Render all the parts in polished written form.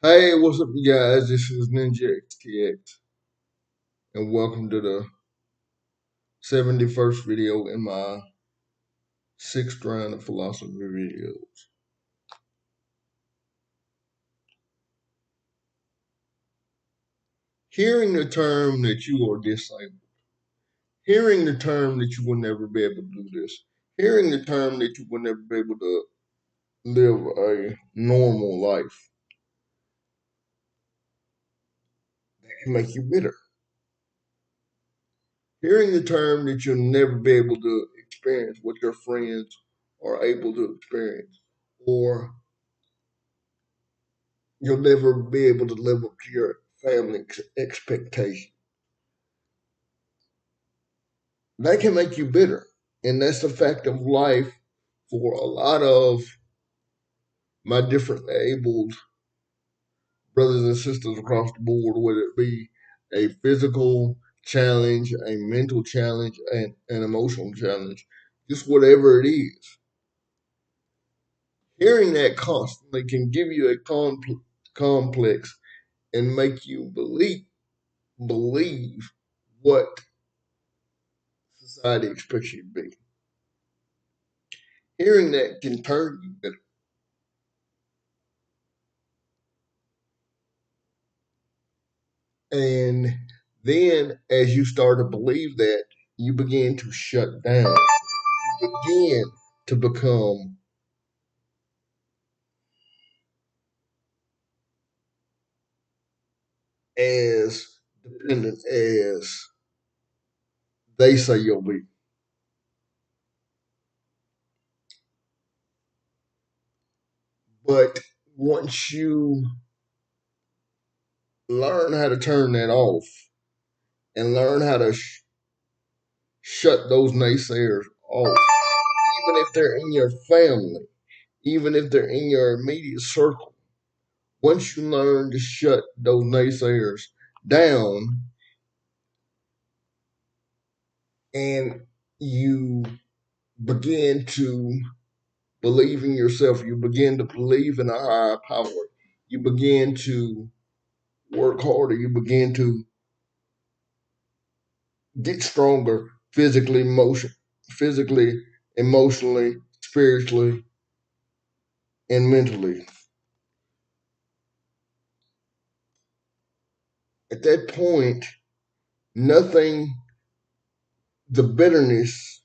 Hey, what's up, you guys? This is Ninjaxtx, and welcome to the 71st video in my sixth round of philosophy videos. Hearing the term that you are disabled, hearing the term that you will never be able to do this, hearing the term that you will never be able to live a normal life, that can make you bitter. Hearing the term that you'll never be able to experience what your friends are able to experience, or you'll never be able to live up to your family expectation. That can make you bitter. And that's the fact of life for a lot of my different abled brothers and sisters across the board, whether it be a physical challenge, a mental challenge, and an emotional challenge, just whatever it is. Hearing that constantly can give you a complex and make you believe what society expects you to be. Hearing that can turn you bitter. And then as you start to believe that, you begin to shut down. You begin to become as dependent as they say you'll be. But once you learn how to turn that off and learn how to shut those naysayers off, even if they're in your family, even if they're in your immediate circle, once you learn to shut those naysayers down and you begin to believe in yourself, you begin to believe in a higher power, you begin to work harder, you begin to get stronger physically, emotionally, spiritually, and mentally. At that point, nothing, the bitterness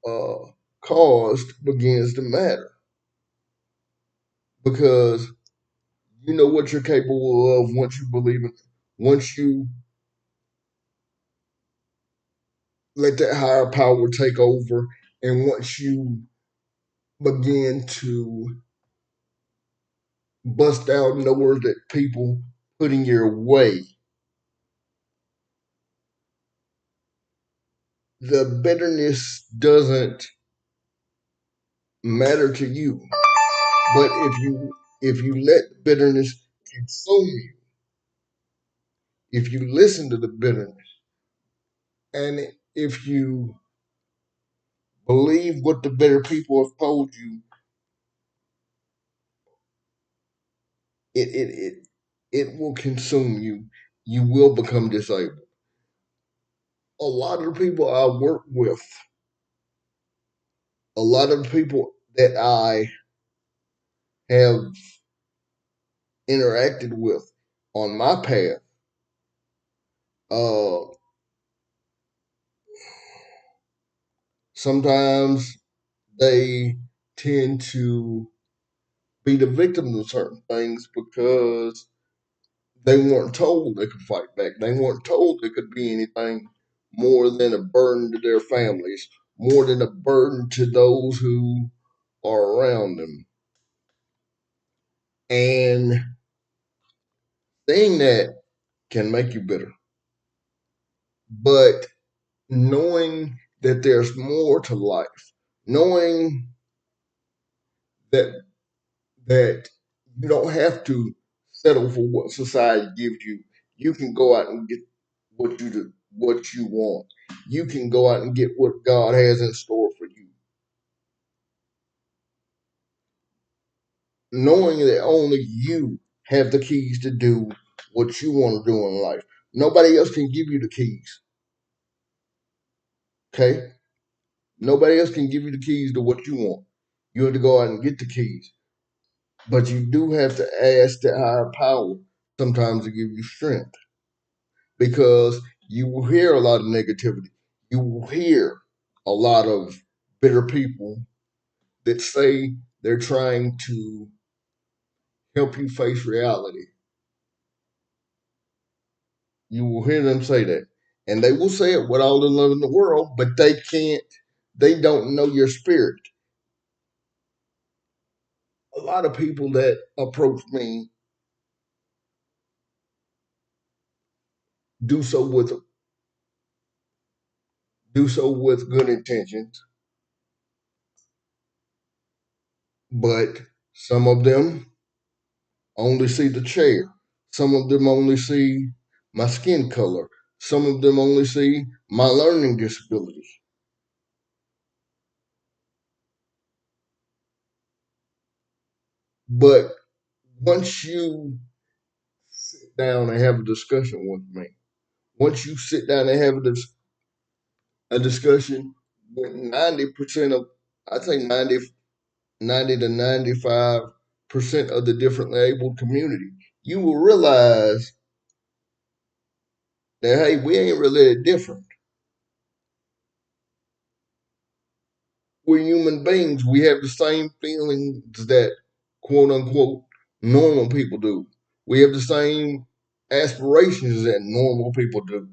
uh, caused begins to matter because you know what you're capable of once you believe it, once you let that higher power take over, and once you begin to bust out numbers that people put in your way, the bitterness doesn't matter to you. But if you let bitterness consume you, if you listen to the bitterness, and if you believe what the bitter people have told you, it it it it will consume you. You will become disabled. A lot of the people I work with, a lot of the people that I have interacted with on my path, uh, sometimes they tend to be the victims of certain things because they weren't told they could fight back. They weren't told they could be anything more than a burden to their families, more than a burden to those who are around them. And saying that can make you bitter. But knowing that there's more to life, knowing that that you don't have to settle for what society gives you. You can go out and get what you want. You can go out and get what God has in store for you. knowing that only you have the keys to do what you want to do in life. Nobody else can give you the keys. Okay? Nobody else can give you the keys to what you want. You have to go out and get the keys. But you do have to ask the higher power sometimes to give you strength, because you will hear a lot of negativity. You will hear a lot of bitter people that say they're trying to help you face reality. You will hear them say that. And they will say it with all the love in the world, but they don't know your spirit. A lot of people that approach me do so with good intentions, but some of them only see the chair. Some of them only see my skin color. Some of them only see my learning disability. But once you sit down and have a discussion with me, once you sit down and have a discussion with 90% of, I'd say 90 to 95% of the differently abled community, you will realize that, hey, we ain't really that different. We're human beings. We have the same feelings that quote unquote normal people do. We have the same aspirations that normal people do.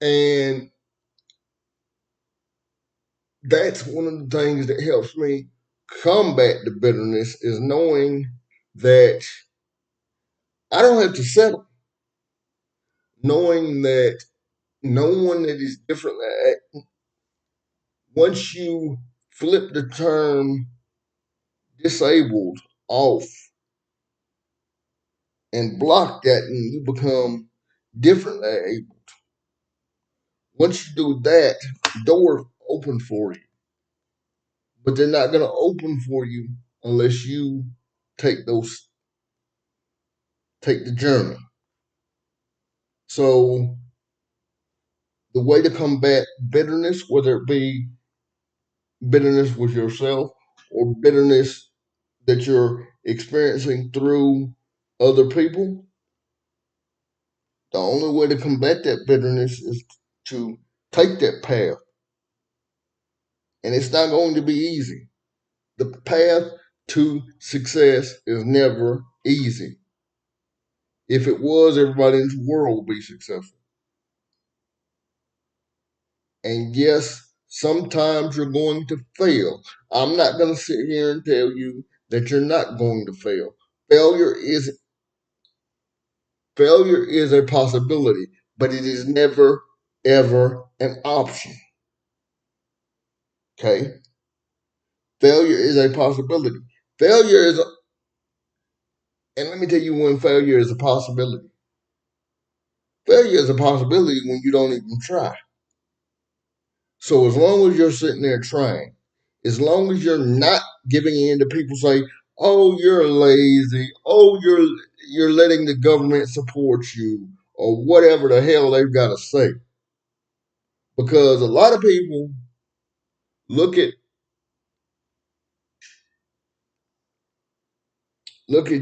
And that's one of the things that helps me combat the bitterness, is knowing that I don't have to settle. Knowing that no one that is different, once you flip the term disabled off and block that, and you become differently able. Once you do that, doors open for you. But they're not going to open for you unless you take the journey. So the way to combat bitterness, whether it be bitterness with yourself or bitterness that you're experiencing through other people, the only way to combat that bitterness is to take that path. And it's not going to be easy. The path to success is never easy. If it was, everybody in the world would be successful. And yes, sometimes you're going to fail. I'm not going to sit here and tell you that you're not going to fail. Failure is failure is a possibility, but it is never ever an option. Okay? Failure is a possibility. Failure is and let me tell you when failure is a possibility. Failure is a possibility when you don't even try. So as long as you're sitting there trying, as long as you're not giving in to people say, "Oh, you're lazy. Oh, you're letting the government support you," or whatever the hell they've got to say, because a lot of people look at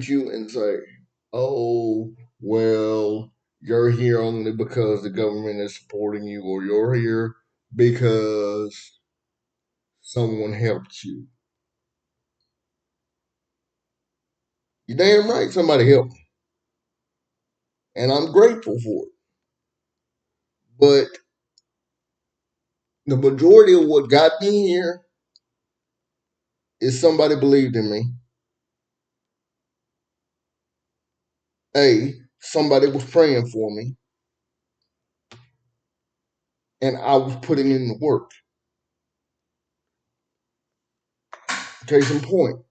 you and say, "Oh, well, you're here only because the government is supporting you, or you're here because someone helped you." You damn right somebody helped me, and I'm grateful for it. But the majority of what got me here is somebody believed in me. Somebody was praying for me, and I was putting in the work. Case in point.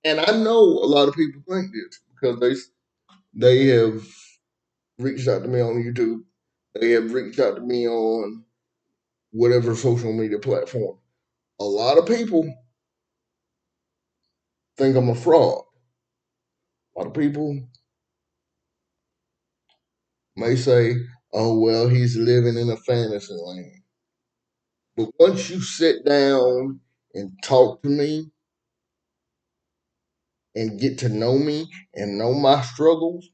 And I know a lot of people think this because they have reached out to me on YouTube. They have reached out to me on whatever social media platform. A lot of people think I'm a fraud. A lot of people may say, oh, well, he's living in a fantasy land. But once you sit down and talk to me and get to know me and know my struggles,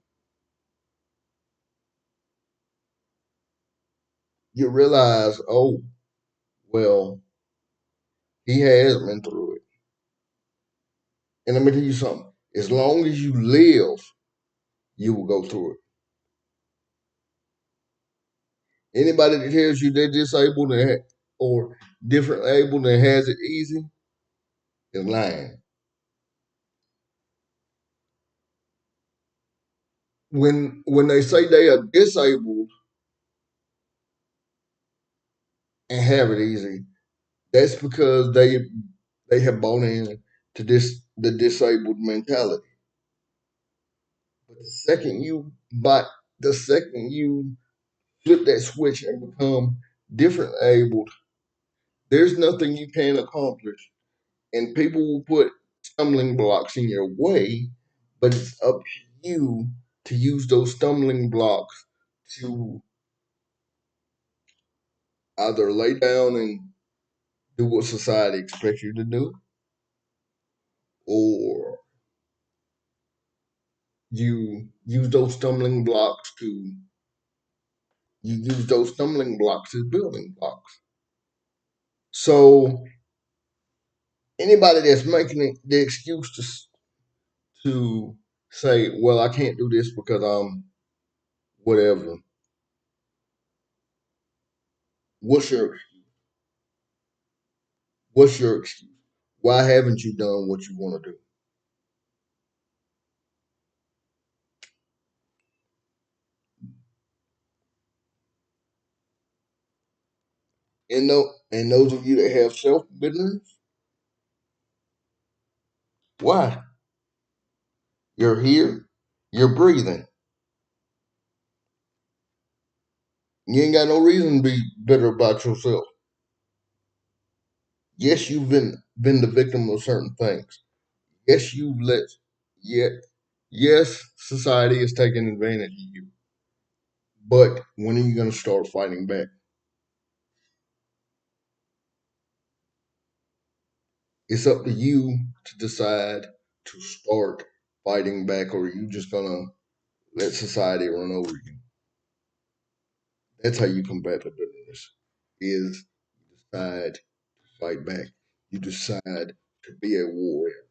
you realize, oh, well, he has been through it. And let me tell you something. As long as you live, you will go through it. Anybody that tells you they're disabled or different able and has it easy is lying. When they say they are disabled and have it easy, that's because they have bought in to the disabled mentality. But the second you flip that switch and become different abled, there's nothing you can't accomplish. And people will put stumbling blocks in your way, but it's up to you to use those stumbling blocks to either lay down and do what society expects you to do, or you use those stumbling blocks as building blocks. So anybody that's making the excuse to say, well, I can't do this because I'm whatever, what's your what's your excuse? Why haven't you done what you want to do? And those of you that have self business, why? You're here, you're breathing. You ain't got no reason to be bitter about yourself. Yes, you've been the victim of certain things. Yes, you've let yet yes, society is taking advantage of you. But when are you gonna start fighting back? It's up to you to decide to start fighting back, or are you just gonna let society run over you? That's how you combat the bitterness. Is you decide to fight back. You decide to be a warrior.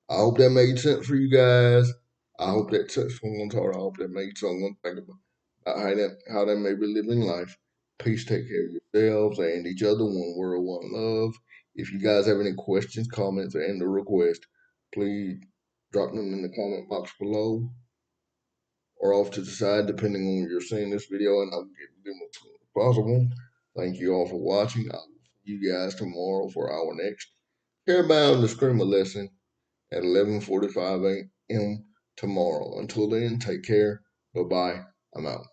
I hope that made sense for you guys. I hope that touched someone's heart. I hope that made someone think about how they may be living life. Peace, take care of yourselves and each other. One world, one love. If you guys have any questions, comments, and a request, please drop them in the comment box below or off to the side, depending on where you're seeing this video, and I'll get them as soon as possible. Thank you all for watching. I'll see you guys tomorrow for our next Carebound the Screamer lesson at 11:45 a.m. tomorrow. Until then, take care. Bye bye. I'm out.